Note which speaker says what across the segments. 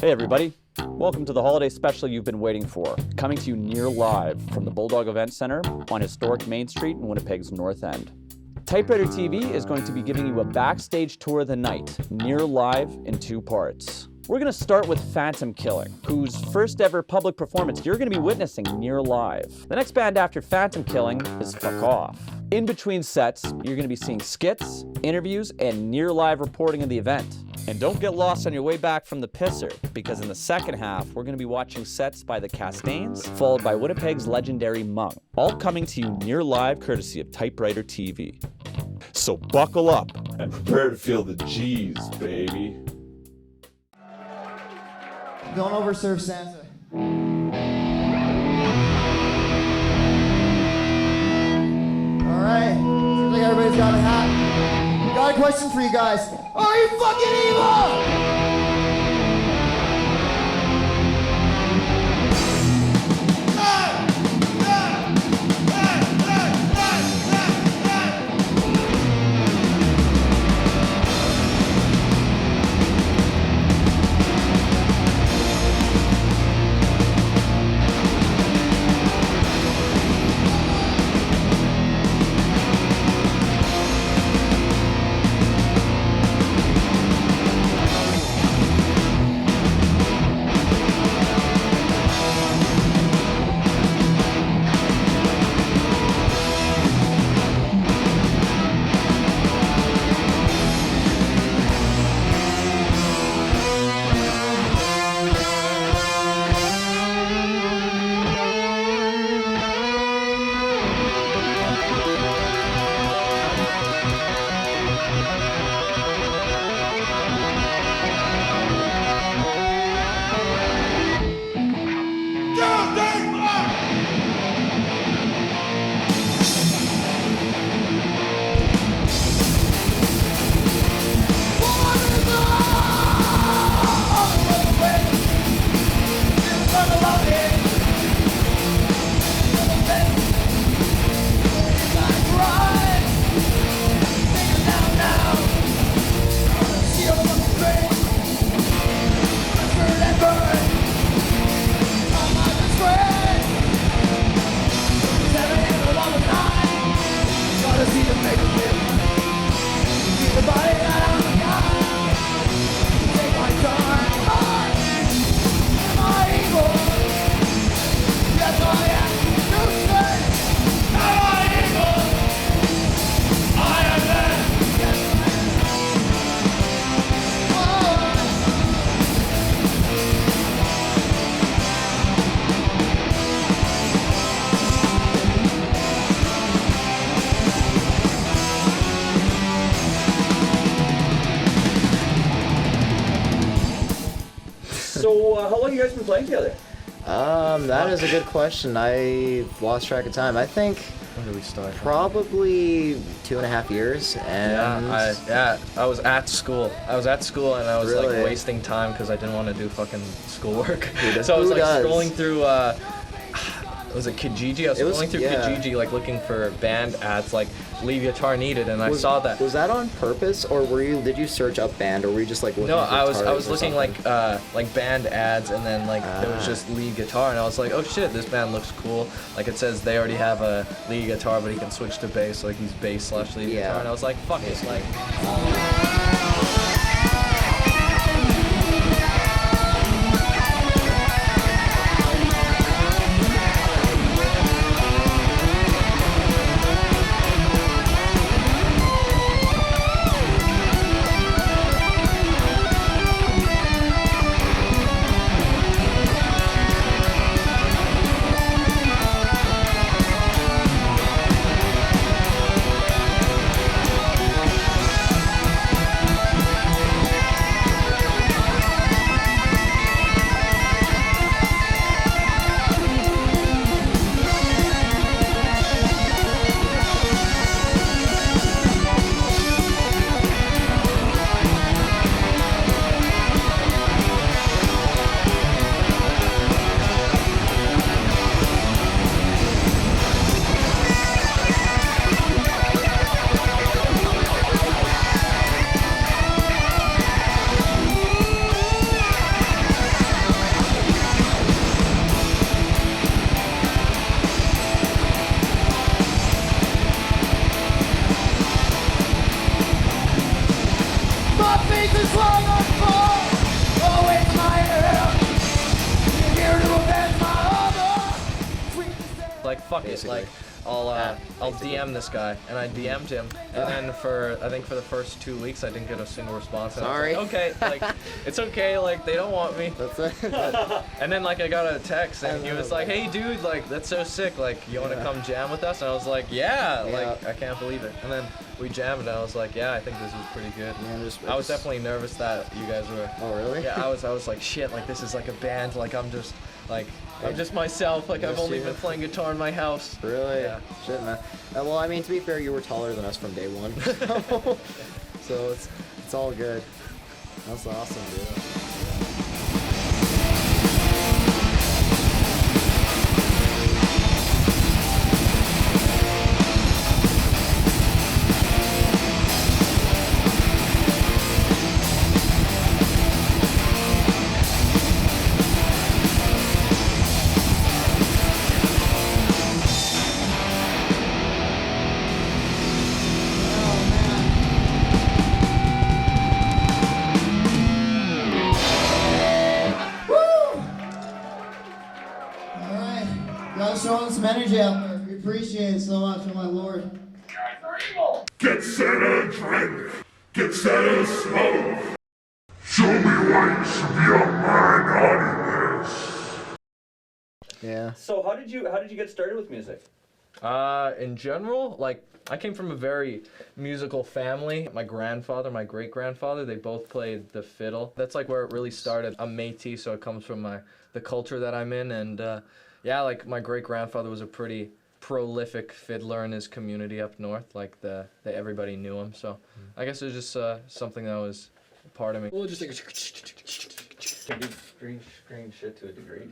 Speaker 1: Hey everybody, welcome to the holiday special you've been waiting for, coming to you near live from the Bulldog Event Centre on historic Main Street in Winnipeg's North End. Typewriter TV is going to be giving you a backstage tour of the night, near live in 2 parts. We're going to start with Phantom Killing, whose first ever public performance you're going to be witnessing near live. The next band after Phantom Killing is Fuck Off. In between sets, you're going to be seeing skits, interviews, and near live reporting of the event. And don't get lost on your way back from the pisser, because in the second half, we're going to be watching sets by the Castagnes, followed by Winnipeg's legendary Mung, all coming to you near live courtesy of Typewriter TV. So buckle up
Speaker 2: and prepare to feel the G's, baby.
Speaker 3: Don't overserve Santa. Alright, seems like everybody's got a hat. Got a question for you guys. Are you fucking evil?
Speaker 1: So, how long have you guys been playing together?
Speaker 4: That is a good question. I lost track of time. I think
Speaker 5: When did we start?
Speaker 4: probably 2.5 years. And
Speaker 5: I was at school. And I was
Speaker 4: Really?
Speaker 5: like wasting time because I didn't want to do fucking schoolwork.
Speaker 4: does-
Speaker 5: So I was
Speaker 4: who
Speaker 5: like
Speaker 4: does?
Speaker 5: scrolling through. Was it Kijiji? I was scrolling through Kijiji, like looking for band ads, like lead guitar needed, and I saw that.
Speaker 4: Was that on purpose, or did you search up band, or were you just like looking
Speaker 5: No,
Speaker 4: for
Speaker 5: I was
Speaker 4: guitars or
Speaker 5: looking
Speaker 4: something?
Speaker 5: like band ads, and then like there was just lead guitar, and I was like, oh shit, this band looks cool. Like it says they already have a lead guitar, but he can switch to bass, so like he's bass / lead guitar, and I was like, fuck it, like. like, fuck
Speaker 4: Basically.
Speaker 5: it, like, I'll DM this guy, and I DM'd him, and then I think for the first 2 weeks, I didn't get a single response. And
Speaker 4: Sorry.
Speaker 5: I was like, okay, like, it's okay, like, they don't want me.
Speaker 4: That's it.
Speaker 5: And then, like, I got a text, and he was like, hey, dude, like, that's so sick, like, you want to come jam with us? And I was like, yeah, like, I can't believe it. And then we jammed, and I was like, yeah, I think this is pretty good.
Speaker 4: Yeah,
Speaker 5: I was definitely nervous that you guys were.
Speaker 4: Oh, really?
Speaker 5: Yeah, I was like, shit, like, this is like a band, like, I'm just myself, like, I've only been playing guitar in my house.
Speaker 4: Really?
Speaker 5: Yeah.
Speaker 4: Shit, man. Well, I mean, to be fair, you were taller than us from day one. So it's all good. That's awesome, dude.
Speaker 3: Showing some energy out there. We appreciate it so much, oh my lord.
Speaker 2: Get set a drink. Get set a smoke. Show me what's beyond my audience.
Speaker 4: Yeah.
Speaker 1: So how did you get started with music?
Speaker 5: In general, like, I came from a very musical family. My grandfather, my great-grandfather, they both played the fiddle. That's like where it really started. I'm Métis, so it comes from the culture that I'm in, and yeah, like, my great-grandfather was a pretty prolific fiddler in his community up north. Like, everybody knew him, so I guess it was just something that was part of me.
Speaker 4: We'll just take
Speaker 1: Can do screen shit to a degree.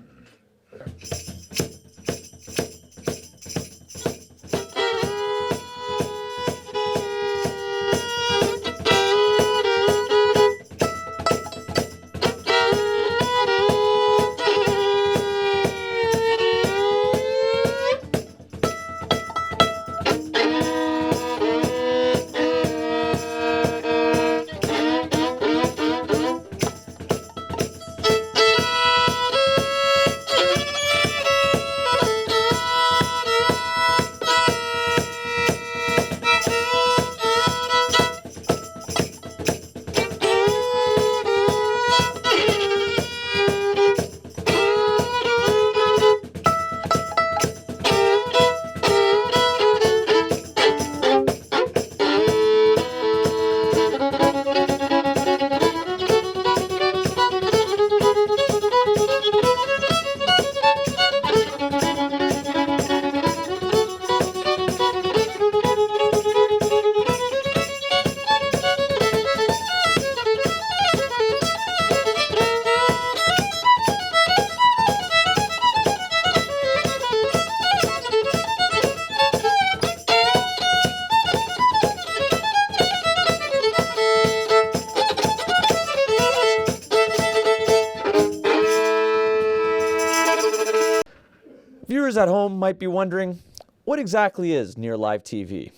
Speaker 1: Viewers at home might be wondering, what exactly is near live TV?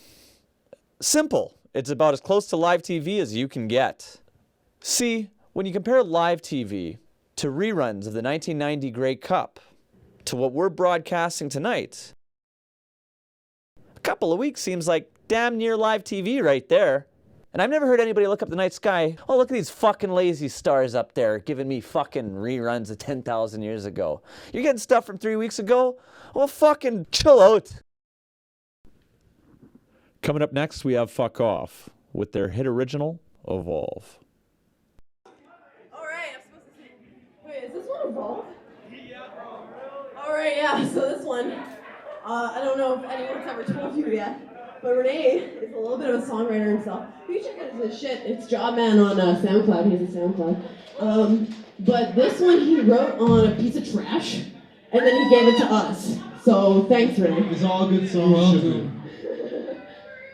Speaker 1: Simple. It's about as close to live TV as you can get. See, when you compare live TV to reruns of the 1990 Grey Cup to what we're broadcasting tonight, a couple of weeks seems like damn near live TV right there. And I've never heard anybody look up the night sky, oh, look at these fucking lazy stars up there giving me fucking reruns of 10,000 years ago. You're getting stuff from 3 weeks ago? Well, fucking chill out. Coming up next, we have Fuck Off with their hit original, Evolve.
Speaker 6: Alright, I'm supposed to say, wait, is this one Evolve? Alright, yeah, so this one, I don't know if anyone's ever told you yet, but Renee is a little bit of a songwriter himself. You can check out his shit. It's Jobman on SoundCloud. He has a SoundCloud. But this one he wrote on a piece of trash, and then he gave it to us. So thanks, Renee.
Speaker 7: It's all good songs. Welcome.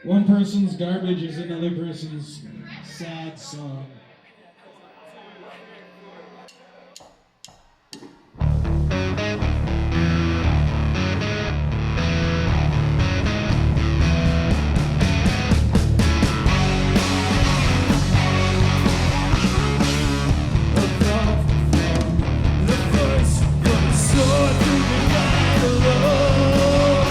Speaker 7: One person's garbage is another person's sad song.
Speaker 8: The voice from the sword through the night alone.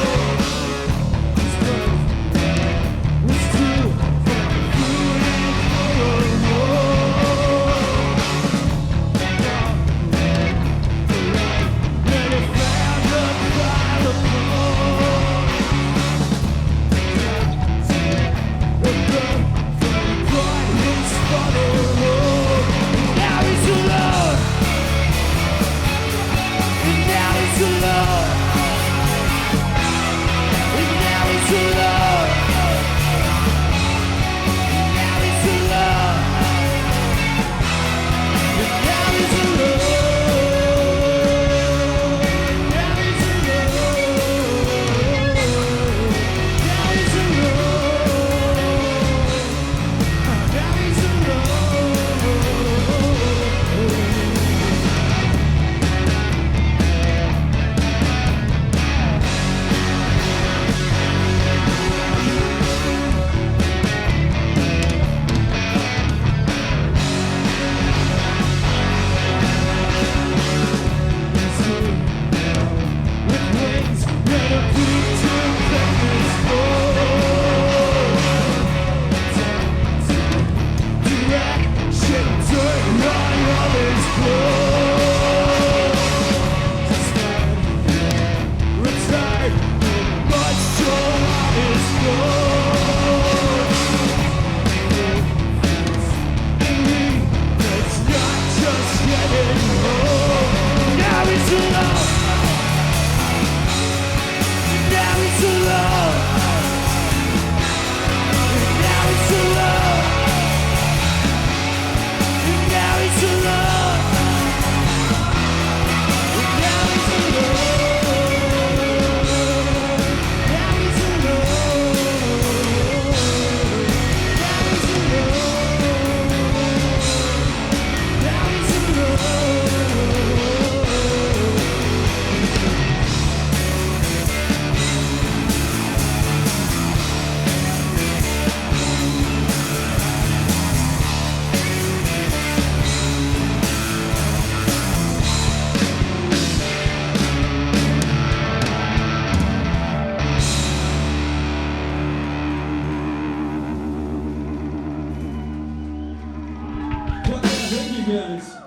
Speaker 7: guys.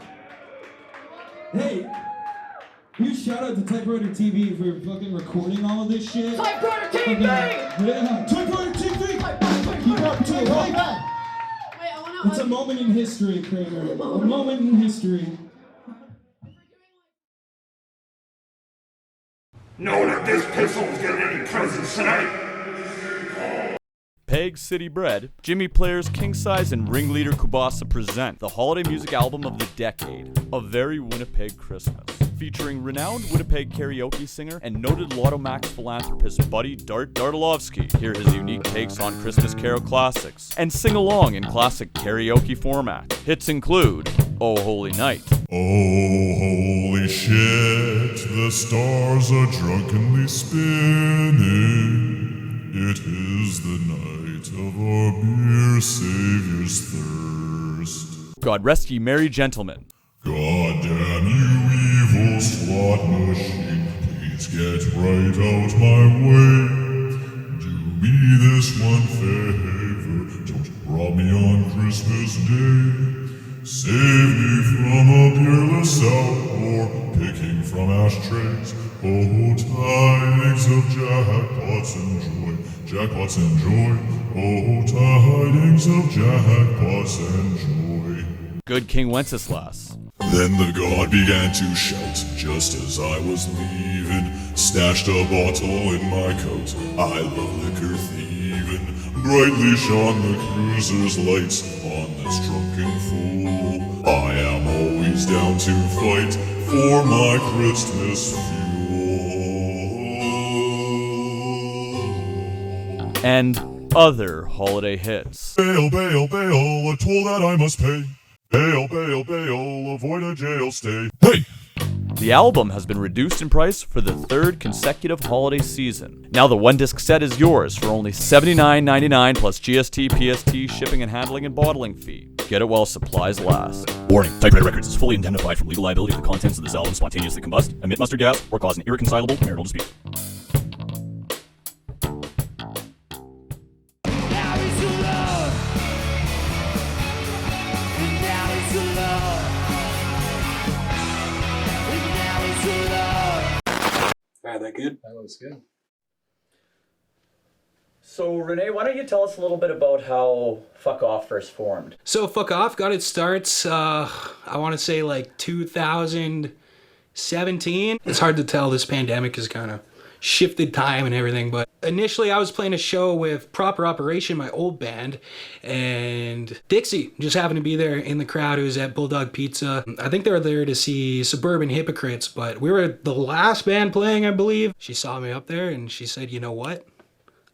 Speaker 7: Hey, huge shout out to Typewriter TV for fucking recording all of this shit.
Speaker 6: Typewriter TV!
Speaker 7: Yeah, Typewriter TV! Keep up to it.
Speaker 6: Wait, I wanna.
Speaker 7: It's a moment in history, Kramer. A moment in history.
Speaker 2: No one at this pistol's getting any presents tonight.
Speaker 1: Peg City Bread, Jimmy Player's King Size and Ringleader Kubasa present the holiday music album of the decade, A Very Winnipeg Christmas, featuring renowned Winnipeg karaoke singer and noted Lotto Max philanthropist Buddy Dart Dartalovsky. Hear his unique takes on Christmas carol classics, and sing along in classic karaoke format. Hits include Oh Holy Night,
Speaker 2: Oh, holy shit, the stars are drunkenly spinning. It is the night of our dear Savior's thirst.
Speaker 1: God Rest Ye Merry Gentlemen,
Speaker 2: God damn you evil slot machine, please get right out my way. Do me this one favor, don't rob me on Christmas Day. Save me from a beerless outpour, picking from ashtrays. Oh, tidings of jackpots and joy, jackpots and joy. Oh, tidings of jackpots and joy.
Speaker 1: Good King Wenceslas,
Speaker 2: Then the god began to shout, just as I was leaving. Stashed a bottle in my coat, I love liquor thieving. Brightly shone the cruiser's lights on this drunken fool. I am always down to fight for my Christmas fuel.
Speaker 1: and other holiday hits.
Speaker 2: Bail, bail, bail, a toll that I must pay. Bail, bail, bail, avoid a jail stay. Hey!
Speaker 1: The album has been reduced in price for the third consecutive holiday season. Now the one-disc set is yours for only $79.99 plus GST, PST, shipping and handling and bottling fee. Get it while supplies last.
Speaker 8: Warning, Typewriter Records is fully indemnified from legal liability if the contents of this album spontaneously combust, emit mustard gas, or cause an irreconcilable marital dispute.
Speaker 7: That good?
Speaker 5: That was good.
Speaker 1: So Renee, why don't you tell us a little bit about how Fuck Off first formed?
Speaker 9: So Fuck Off got its starts, I want to say like 2017. It's hard to tell, this pandemic has kind of shifted time and everything, but initially I was playing a show with Proper Operation, my old band, and Dixie just happened to be there in the crowd, who was at Bulldog Pizza. I think they were there to see Suburban Hypocrites, but we were the last band playing, I believe. She saw me up there and she said, you know what?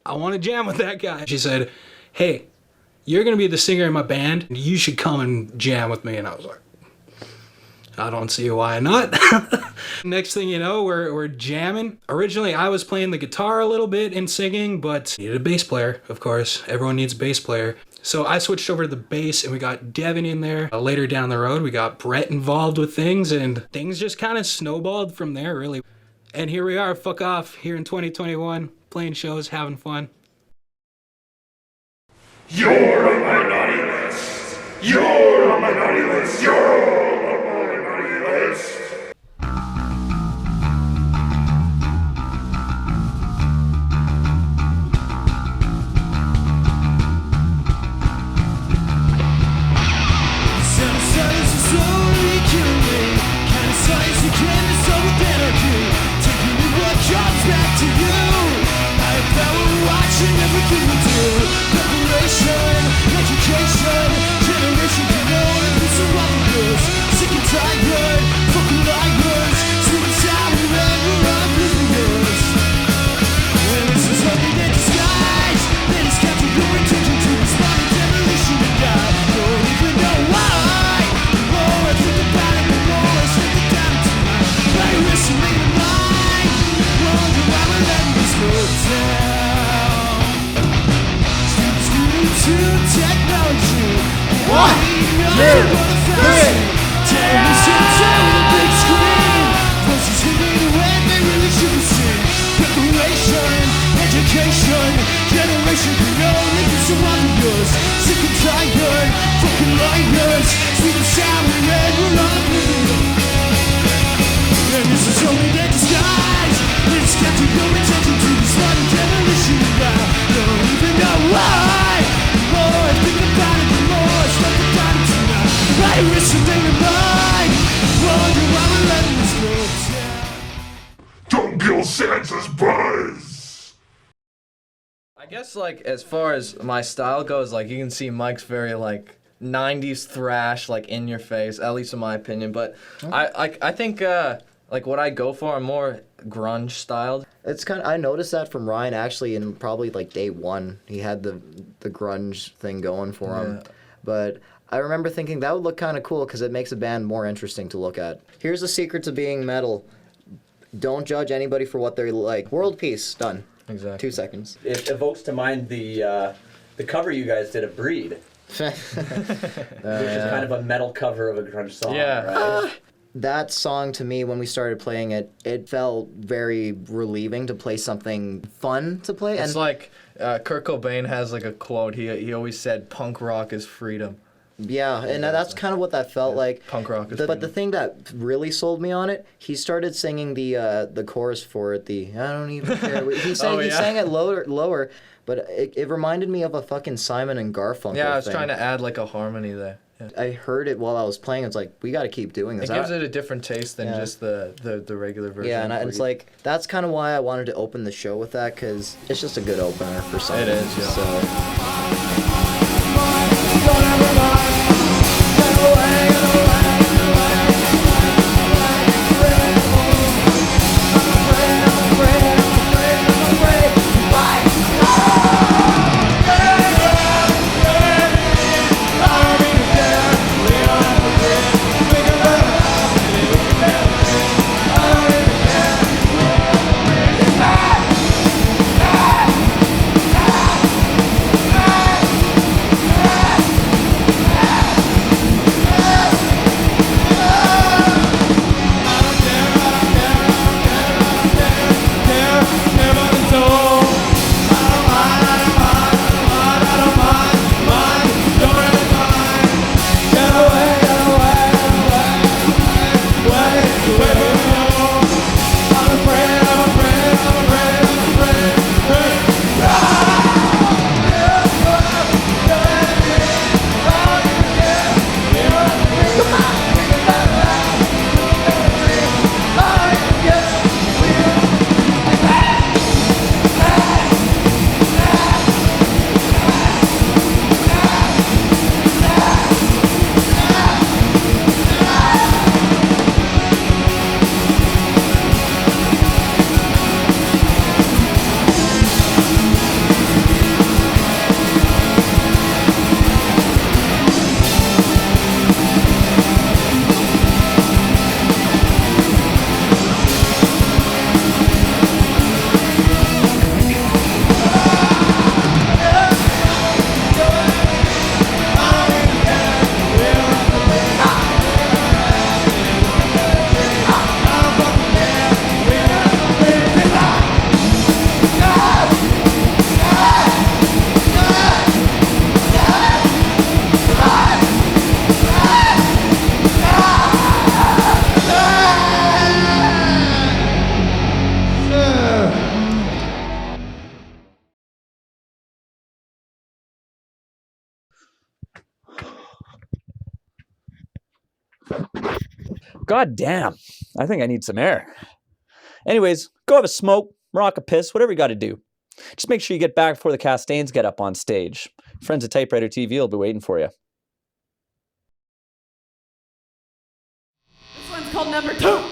Speaker 9: I want to jam with that guy. She said, hey, you're going to be the singer in my band. You should come and jam with me. And I was like, I don't see why not. Next thing you know, we're jamming. Originally, I was playing the guitar a little bit and singing, but needed a bass player, of course. Everyone needs a bass player. So I switched over to the bass and we got Devin in there. Later down the road, we got Brett involved with things, and things just kind of snowballed from there, really. And here we are, Fuck Off, here in 2021, playing shows, having fun.
Speaker 2: You're on my naughty list. You're on my naughty list. You're on my naughty list.
Speaker 3: Sick and tired, fucking liars, sweet and sour
Speaker 2: Don't kill Santa's buzz!
Speaker 5: I guess, like, as far as my style goes, like, you can see Mike's very, like, 90s thrash, like, in your face, at least in my opinion. But I think, like, what I go for, I'm more grunge styled.
Speaker 4: It's kind of, I noticed that from Ryan, actually, in probably, like, day one. He had the grunge thing going for him.
Speaker 5: Yeah.
Speaker 4: But I remember thinking that would look kind of cool because it makes a band more interesting to look at. Here's the secret to being metal. Don't judge anybody for what they're like. World peace, done.
Speaker 5: Exactly.
Speaker 4: 2 seconds.
Speaker 1: It evokes to mind the cover you guys did of Breed, which is kind of a metal cover of a grunge song.
Speaker 5: Yeah.
Speaker 1: Right?
Speaker 4: That song, to me, when we started playing it, it felt very relieving to play something fun to play.
Speaker 5: It's like Kurt Cobain has, like, a quote. He always said, "Punk rock is freedom."
Speaker 4: Yeah, and that's kind of what that felt like.
Speaker 5: Punk rock is
Speaker 4: But the thing that really sold me on it, he started singing the chorus for it. I don't even care. He sang it lower, but it reminded me of a fucking Simon and Garfunkel
Speaker 5: Yeah, I was
Speaker 4: thing.
Speaker 5: trying to add, like, a harmony there. Yeah.
Speaker 4: I heard it while I was playing. It's like, we got to keep doing this.
Speaker 5: It gives it a different taste than just the regular version.
Speaker 4: Yeah, and it's like, that's kind of why I wanted to open the show with that, because it's just a good opener for something.
Speaker 5: It is, yeah.
Speaker 4: So.
Speaker 1: God damn. I think I need some air. Anyways, go have a smoke, rock a piss, whatever you got to do. Just make sure you get back before the Castagnes get up on stage. Friends at Typewriter TV will be waiting for you.
Speaker 6: This one's called number 2.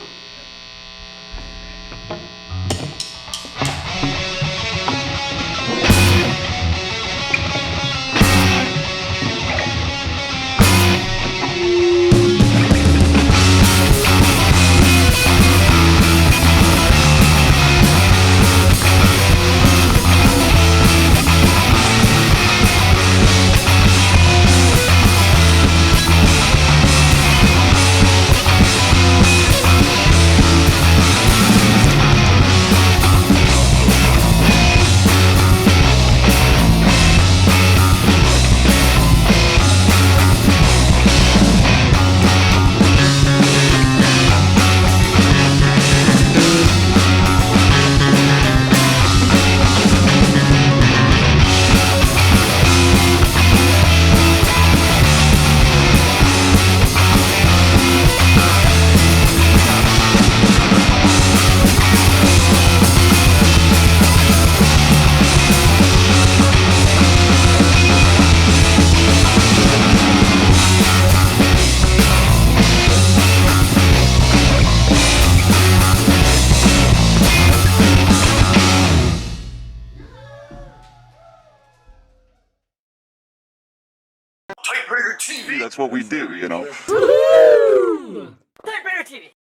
Speaker 10: That's what we do, you know.
Speaker 11: Typewriter TV.